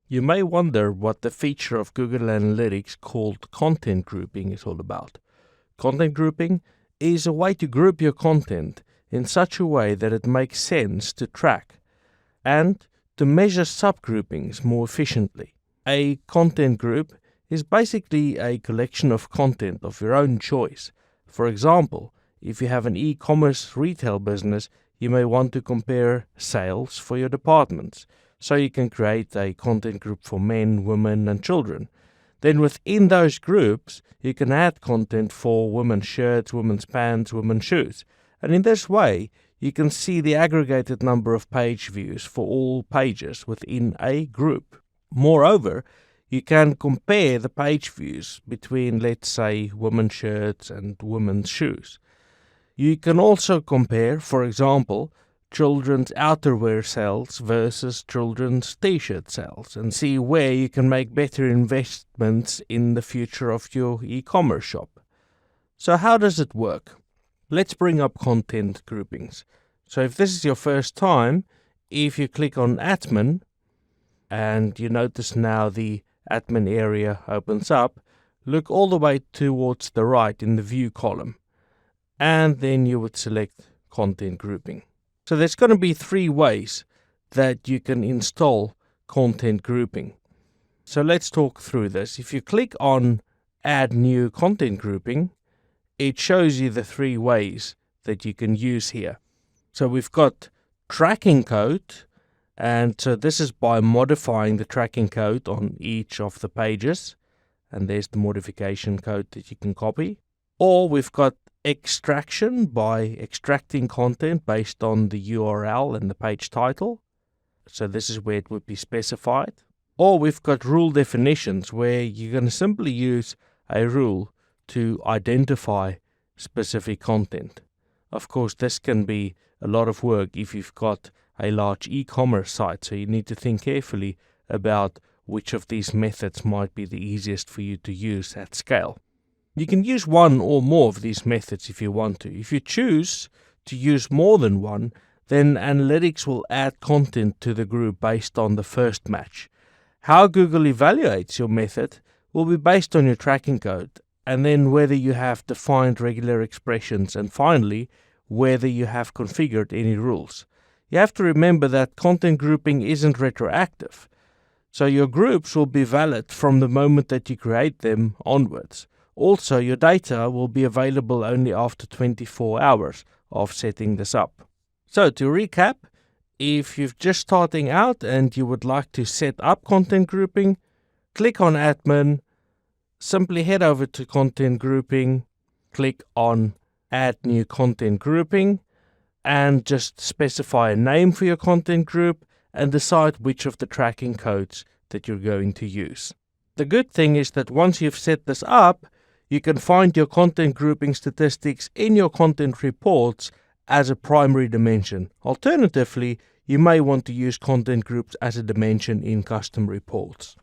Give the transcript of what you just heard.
You may wonder what the feature of Google Analytics called content grouping is all about. Content grouping is a way to group your content in such a way that it makes sense to track and to measure subgroupings more efficiently. A content group is basically a collection of content of your own choice. For example, if you have an e-commerce retail business, you may want to compare sales for your departments. So you can create a content group for men, women, and children. Then within those groups, you can add content for women's shirts, women's pants, women's shoes. And in this way, you can see the aggregated number of page views for all pages within a group. Moreover, you can compare the page views between, let's say, women's shirts and women's shoes. You can also compare, for example, children's outerwear sales versus children's t-shirt sales and see where you can make better investments in the future of your e-commerce shop. So how does it work? Let's bring up content groupings. So if this is your first time, if you click on admin and you notice now the admin area opens up, look all the way towards the right in the view column and then you would select content grouping. So there's going to be 3 ways that you can install content grouping. So let's talk through this. If you click on Add New Content Grouping, it shows you the 3 ways that you can use here. So we've got tracking code, and so this is by modifying the tracking code on each of the pages. And there's the modification code that you can copy. Or we've got extraction by extracting content based on the URL and the page title. So this is where it would be specified. Or we've got rule definitions where you're going to simply use a rule to identify specific content. Of course, this can be a lot of work if you've got a large e-commerce site, so you need to think carefully about which of these methods might be the easiest for you to use at scale. You can use one or more of these methods if you want to. If you choose to use more than one, then Analytics will add content to the group based on the first match. How Google evaluates your method will be based on your tracking code, and then whether you have defined regular expressions, and finally, whether you have configured any rules. You have to remember that content grouping isn't retroactive, so your groups will be valid from the moment that you create them onwards. Also, your data will be available only after 24 hours of setting this up. So to recap, if you're just starting out and you would like to set up content grouping, click on admin, simply head over to content grouping, click on add new content grouping, and just specify a name for your content group and decide which of the tracking codes that you're going to use. The good thing is that once you've set this up, you can find your content grouping statistics in your content reports as a primary dimension. Alternatively, you may want to use content groups as a dimension in custom reports.